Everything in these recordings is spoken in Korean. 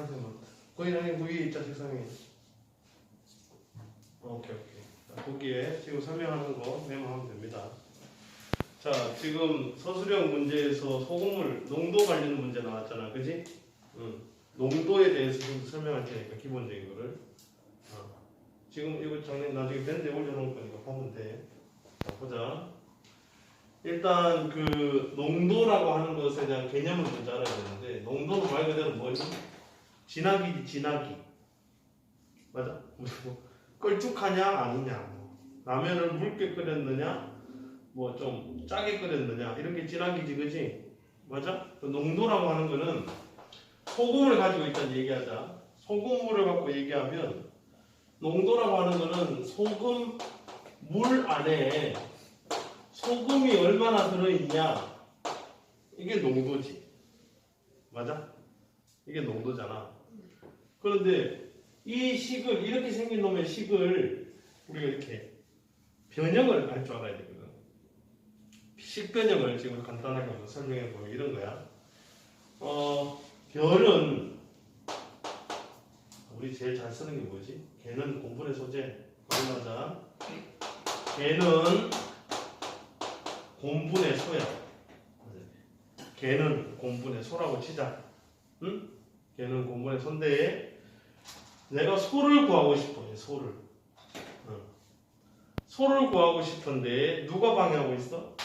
하여튼 거기 아니 위에 있자 책상에. 오케이. 자, 거기에 지금 설명하는 거 메모하면 됩니다. 자, 지금 서술형 문제에서 소금물 농도 관련 문제 나왔잖아, 그지? 농도에 대해서 좀 설명할 테니까 기본적인 거를. 지금 이거 장면 나중에 밴드에 올려놓을 거니까 보면 돼. 자, 보자. 일단 그 농도라고 하는 것에 대한 개념을 먼저 알아야 되는데, 농도는 말 그대로 뭐지? 진하기지, 진하기. 맞아? 걸쭉하냐 아니냐, 라면을 묽게 끓였느냐, 뭐 좀 짜게 끓였느냐, 이런 게 진하기지, 그지? 맞아? 그 농도라고 하는 거는 소금을 가지고 일단 얘기하자. 소금물을 갖고 얘기하면 농도라고 하는 거는 소금 물 안에 소금이 얼마나 들어있냐, 이게 농도지. 맞아? 이게 농도잖아. 그런데 이 식을, 이렇게 생긴 놈의 식을 우리가 이렇게 변형을 할 줄 알아야 되거든. 식변형을 지금 간단하게 한번 설명해 보면 이런 거야. 별은 우리 제일 잘 쓰는 게 뭐지? 개는 곰분의 소재. 맞아. 개는 곰분의 소야. 개는 곰분의 소라고 치자. 응? 개는 곰분의 소인데 내가 소를 구하고 싶어. 소를. 소를 구하고 싶은데 누가 방해하고 있어?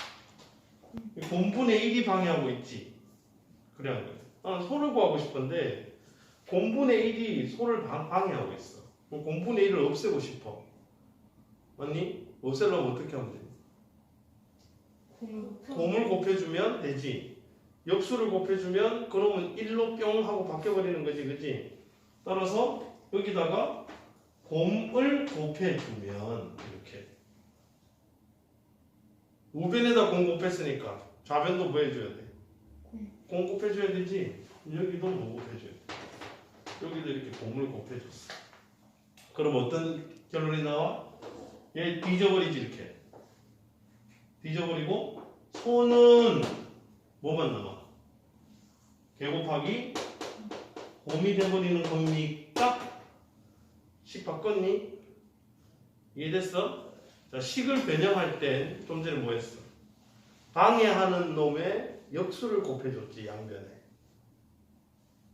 곰분의 1이 방해하고 있지. 그래. 소를 구하고 싶은데 곰분의 1이 소를 방해하고 있어. 곰분의 1을 없애고 싶어. 맞니? 없애려면 어떻게 하면 돼? 곰을 곱해주면 되지. 역수를 곱해주면 그러면 1로 뿅 하고 바뀌어버리는 거지, 그지? 따라서 여기다가 곰을 곱해주면 이렇게 우변에다 곰 곱했으니까 좌변도 뭐 해줘야 돼? 곰 곱해줘야 되지. 여기도 뭐 곱해줘야 돼? 여기도 이렇게 곰을 곱해줬어. 그럼 어떤 결론이 나와? 얘 뒤져버리지. 이렇게 뒤져버리고 소는 뭐만 남아? 개 곱하기 곰이 돼버리는 겁니까? 식 바꿨니? 이해됐어? 자, 식을 변형할 땐 좀 전에 뭐 했어? 방해하는 놈의 역수를 곱해줬지, 양변에.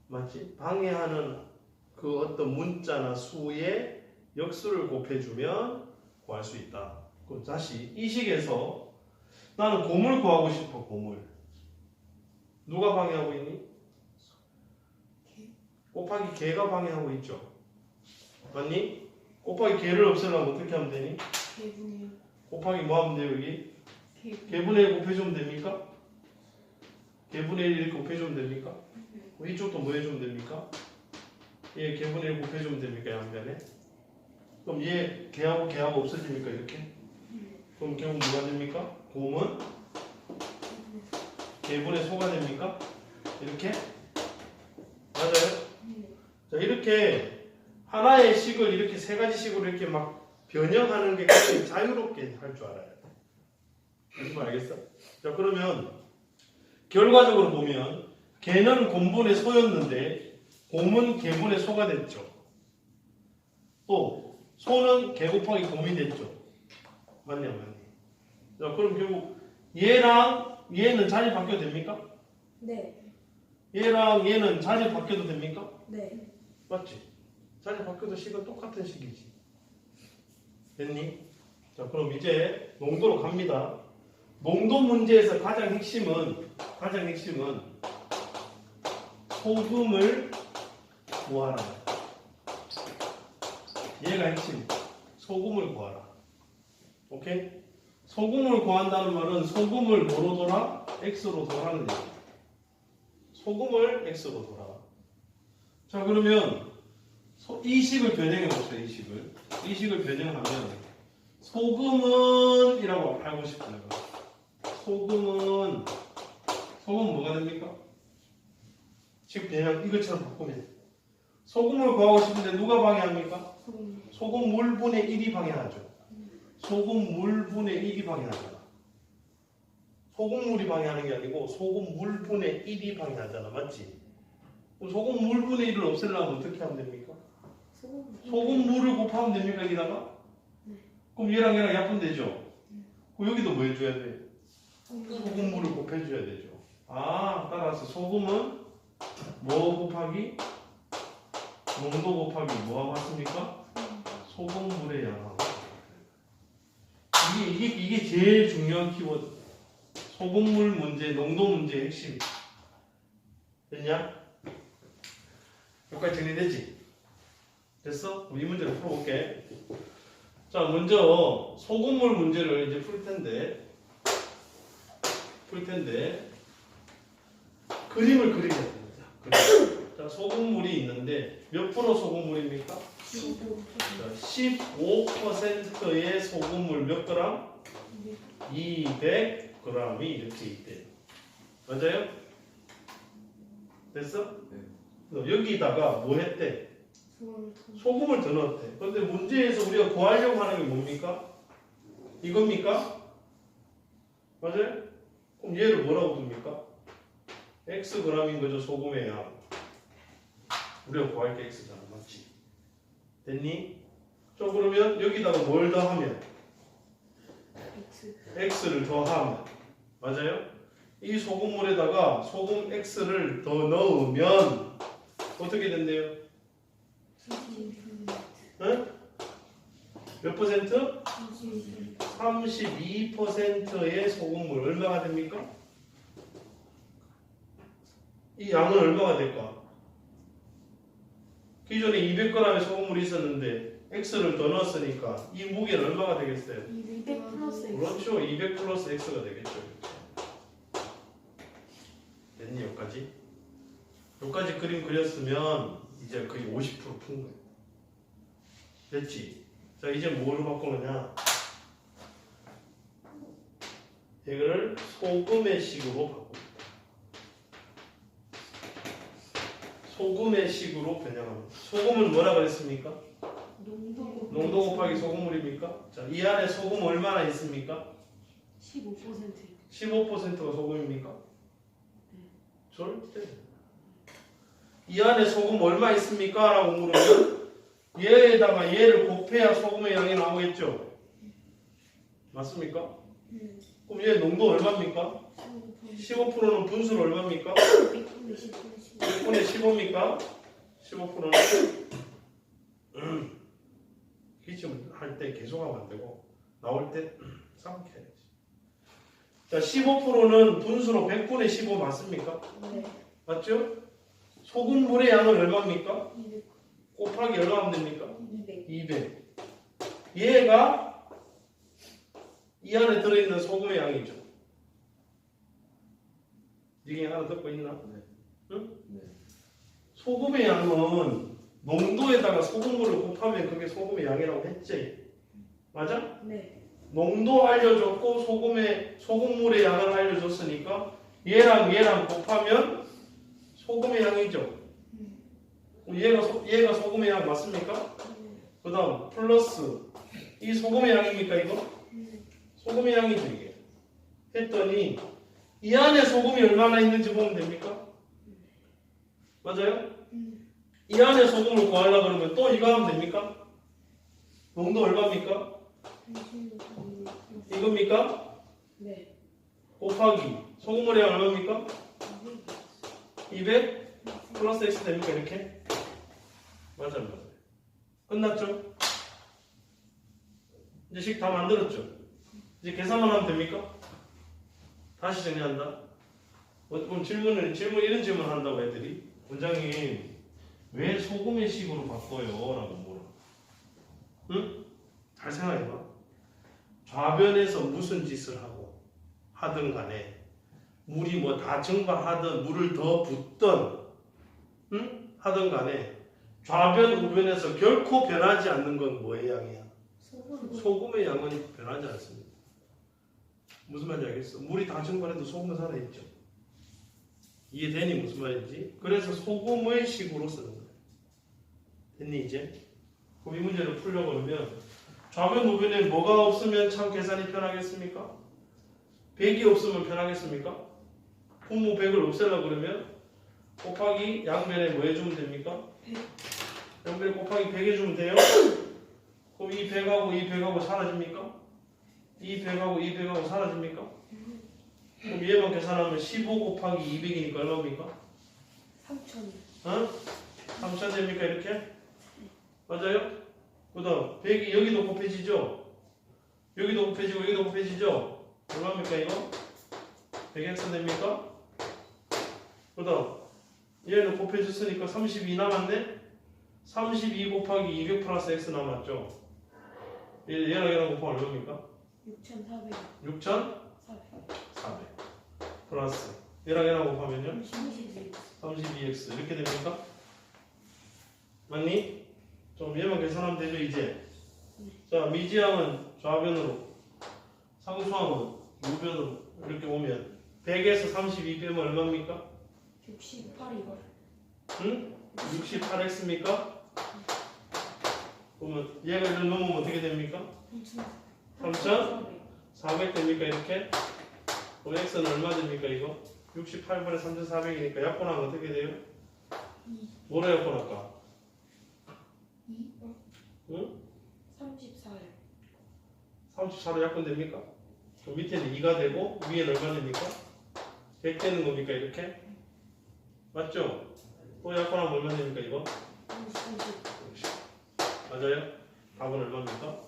맞지? 방해하는 그 어떤 문자나 수의 역수를 곱해주면 구할 수 있다. 그럼 다시 이 식에서 나는 곰을 구하고 싶어. 곰을. 누가 방해하고 있니? 곱하기 개가 방해하고 있죠. 맞니? 곱하기 개를 없애려면 어떻게 하면 되니? 곱하기 뭐 하면 돼요, 여기? 개분의 1 곱해주면 됩니까? 개분의 1 이렇게 곱해주면 됩니까? 이쪽도 뭐 해주면 됩니까? 얘 개분의 1 곱해주면 됩니까? 양변에? 그럼 얘 개하고 개하고 없어집니까? 이렇게? 그럼 결국 뭐가 됩니까? 곰은 개분의 소가 됩니까? 이렇게? 맞아요? 자, 이렇게 하나의 식을 이렇게 세 가지 식으로 이렇게 막 변형하는 게 굉장히 자유롭게 할 줄 알아야 돼. 무슨 말 알겠어? 자, 그러면 결과적으로 보면 개는 곰분의 소였는데 곰은 개분의 소가 됐죠. 또 소는 개 곱하기 곰이 됐죠. 맞냐, 맞니? 자, 그럼 결국 얘랑 얘는 자리 바뀌어도 됩니까? 네. 얘랑 얘는 자리 바뀌어도 됩니까? 네. 맞지? 자리 바뀌어도 식은 똑같은 식이지. 됐니? 자, 그럼 이제 농도로 갑니다. 농도 문제에서 가장 핵심은 소금을 구하라. 얘가 핵심. 소금을 구하라. 오케이? 소금을 구한다는 말은 소금을 뭐로 돌아? X로 돌아는 얘기야. 소금을 X로 돌아. 자, 그러면 이 식을 변형해 봅시다. 이 식을 변형하면 소금은 이라고 알고 싶어요. 소금은 뭐가 됩니까? 식 변형 이것처럼 바꾸면 소금을 구하고 싶은데 누가 방해합니까? 소금 물분의 1이 방해하죠. 소금 물분의 1이 방해하잖아. 소금물이 방해하는 게 아니고 소금 물분의 1이 방해하잖아. 맞지? 그럼 소금 물분의 1을 없애려면 어떻게 하면 됩니까? 소금 소금물을 곱하면 됩니까 여기다가? 네. 그럼 얘랑 약분 되죠? 그럼 여기도 뭐 해줘야 돼? 소금 소금물을 곱해줘야 되죠. 아, 따라서 소금은 뭐 곱하기? 농도 곱하기 뭐하고 같습니까? 소금물의 양하고. 이게 제일 중요한 키워드. 소금물 문제, 농도 문제의 핵심. 됐냐? 여기까지 정리되지? 됐어? 우리 문제를 풀어볼게. 자, 먼저 소금물 문제를 이제 풀 텐데 그림을 그리게 됩니다. 그림. 자, 소금물이 있는데 몇 프로 소금물입니까? 15%의 소금물 몇 그램? 200g이 이렇게 있대요. 맞아요? 됐어? 여기다가 뭐 했대? 소금을 더 넣었대. 그런데 문제에서 우리가 구하려고 하는 게 뭡니까? 이겁니까? 맞아요? 그럼 얘를 뭐라고 둡니까? X g인 거죠, 소금의 양. 우리가 구할 게 X잖아, 맞지? 됐니? 자, 그러면 여기다가 뭘 더하면? X를 더하면. 맞아요? 이 소금물에다가 소금 X를 더 넣으면 어떻게 된대요? 응? 몇 퍼센트? 32%의 소금물 얼마가 됩니까? 이 양은 얼마가 될까? 기존에 200g의 소금물이 있었는데 X를 더 넣었으니까 이 무게는 얼마가 되겠어요? 200 플러스 X. 그렇죠. 200 플러스 X가 되겠죠. 됐니? 여기까지? 여기까지 그림 그렸으면 이제 거의 50%푼 거예요. 됐지? 자, 이제 뭐로 바꾸느냐? 이거를 소금의 식으로 바꿉니다. 소금의 식으로 변형합니다. 소금은 뭐라 그랬습니까? 농도 곱하기 소금물입니까? 자, 이 안에 소금 얼마나 있습니까? 15%. 15%가 소금입니까? 절대. 이 안에 소금 얼마 있습니까? 라고 물으면 얘에다가 얘를 곱해야 소금의 양이 나오겠죠? 맞습니까? 그럼 얘 농도 얼마입니까? 15%는 분수는 얼마입니까? 100분의 15입니까? 15%는 기침 할 때 계속하면 안 되고 나올 때 삼켜야지. 자, 15%는 분수로 100분의 15 맞습니까? 네. 맞죠? 소금물의 양은 얼마입니까? 200. 곱하기 얼마 하면 됩니까? 200. 200. 얘가 이 안에 들어있는 소금의 양이죠. 이게 하나 듣고 있나? 네. 응? 네. 소금의 양은 농도에다가 소금물을 곱하면 그게 소금의 양이라고 했지. 맞아? 네. 농도 알려줬고 소금물의 양을 알려줬으니까 얘랑 곱하면 소금의 양이죠. 얘가 소금의 양 맞습니까? 그 다음 플러스 이 소금의 양입니까 이거? 소금의 양이죠 이게. 했더니 이 안에 소금이 얼마나 있는지 보면 됩니까? 맞아요? 이 안에 소금을 구하려고 그러면 또 이거 하면 됩니까? 농도 얼마입니까? 이겁니까? 네. 곱하기 소금물의 양 얼마입니까? 200 플러스 X 됩니까 이렇게? 맞아요. 끝났죠? 이제 식 다 만들었죠? 이제 계산만 하면 됩니까? 다시 정리한다. 그럼 이런 질문 한다고 애들이 원장님 왜 소금의 식으로 바꿔요? 라고 물어. 응? 잘 생각해봐. 좌변에서 무슨 짓을 하든 간에 물이 뭐 다 증발하든 물을 더 붓든 응? 하든 간에 좌변 우변에서 결코 변하지 않는 건 뭐의 양이야? 소금의 양은 변하지 않습니다. 무슨 말인지 알겠어? 물이 다 증발해도 소금은 살아있죠. 이해되니 무슨 말인지? 그래서 소금의 식으로 쓰는 거예요. 됐니 이제? 그럼 이 문제를 풀려고 그러면 좌변 우변에 뭐가 없으면 참 계산이 편하겠습니까? 100이 없으면 편하겠습니까? 분모 100을 없애려고 그러면 곱하기 양변에 뭐 해주면 됩니까? 100. 양변에 곱하기 100 해주면 돼요? 그럼 이 100하고 이 100하고 사라집니까? 이 100하고 이 100하고 사라집니까? 그럼 얘만 계산하면 15 곱하기 200이니까 얼마입니까? 3000. 어? 3천 됩니까 이렇게? 맞아요? 그 다음 100이 여기도 곱해지죠? 여기도 곱해지고 여기도 곱해지죠? 얼마입니까 이거? 100x 됩니까? 그 다음 얘는 곱해졌으니까 32 남았네? 32 곱하기 200 플러스 x 남았죠? 얘랑 곱하면 얼마입니까? 6400. 6,400 플러스 얘랑 곱하면요? 32. 32x 이렇게 됩니까? 맞니? 좀 얘만 계산하면 되죠 이제. 자 미지항은 좌변으로 상수항은 우변으로 이렇게 오면 100에서 32 빼면 얼마입니까? 68이요. 응? 68x입니까? 그러면 얘가 이를 넘으면 어떻게 됩니까? 400 됩니까 이렇게? 그럼 x는 얼마 됩니까 이거? 68분의 3400이니까 약분하면 어떻게 돼요? 2. 뭐로 약분할까? 2. 응? 34요. 34로 약분됩니까? 그럼 밑에는 2가 되고 위에는 얼마 됩니까? 100 되는 겁니까 이렇게? 맞죠? 또 약분하면 얼마 됩니까 이거? 30. 맞아요? 답은 얼마입니까?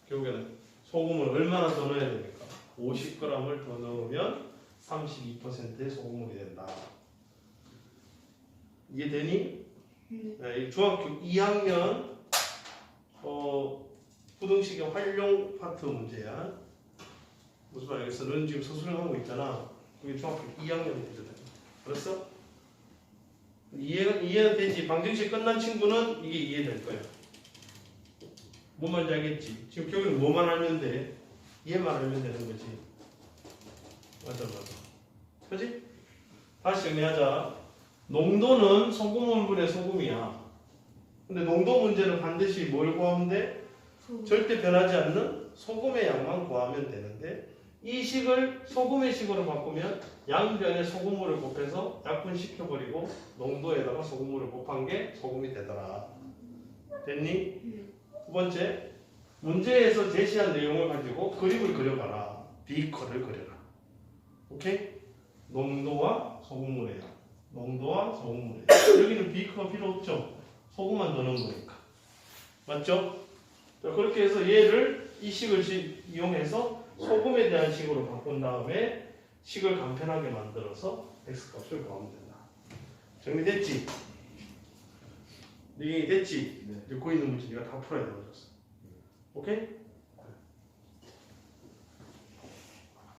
결국에는 소금을 얼마나 더 넣어야 됩니까? 50g을 더 넣으면 32%의 소금물이 된다. 이해되니? 네, 중학교 2학년 부등식의 활용 파트 문제야. 무슨 말이겠어? 너는 지금 서술형하고 있잖아. 그게 중학교 2학년 문제다. 알았어? 이해가 되지? 방정식 끝난 친구는 이게 이해될 거야. 뭔 말인지 알겠지? 지금 교육은 뭐만 알면 돼? 얘만 알면 되는 거지. 맞아. 그지? 다시 정리하자. 농도는 소금원분의 소금이야. 근데 농도 문제는 반드시 뭘 구하면 돼? 절대 변하지 않는 소금의 양만 구하면 되는데 이 식을 소금의 식으로 바꾸면 양변에 소금물을 곱해서 약분시켜버리고 농도에다가 소금물을 곱한 게 소금이 되더라. 됐니? 두 번째, 문제에서 제시한 내용을 가지고 그림을 그려봐라. 비커를 그려라. 오케이? 농도와 소금물의 양. 농도와 소금물의 양. 여기는 비커가 필요 없죠? 소금만 넣는 거니까. 맞죠? 자, 그렇게 해서 얘를 이 식을 이용해서 소금에 대한 식으로 바꾼 다음에 식을 간편하게 만들어서 x값을 구하면 된다. 정리됐지? 이게 됐지? 네. 읽고 있는 문제 네가 다 풀어야 되는 거였어. 오케이?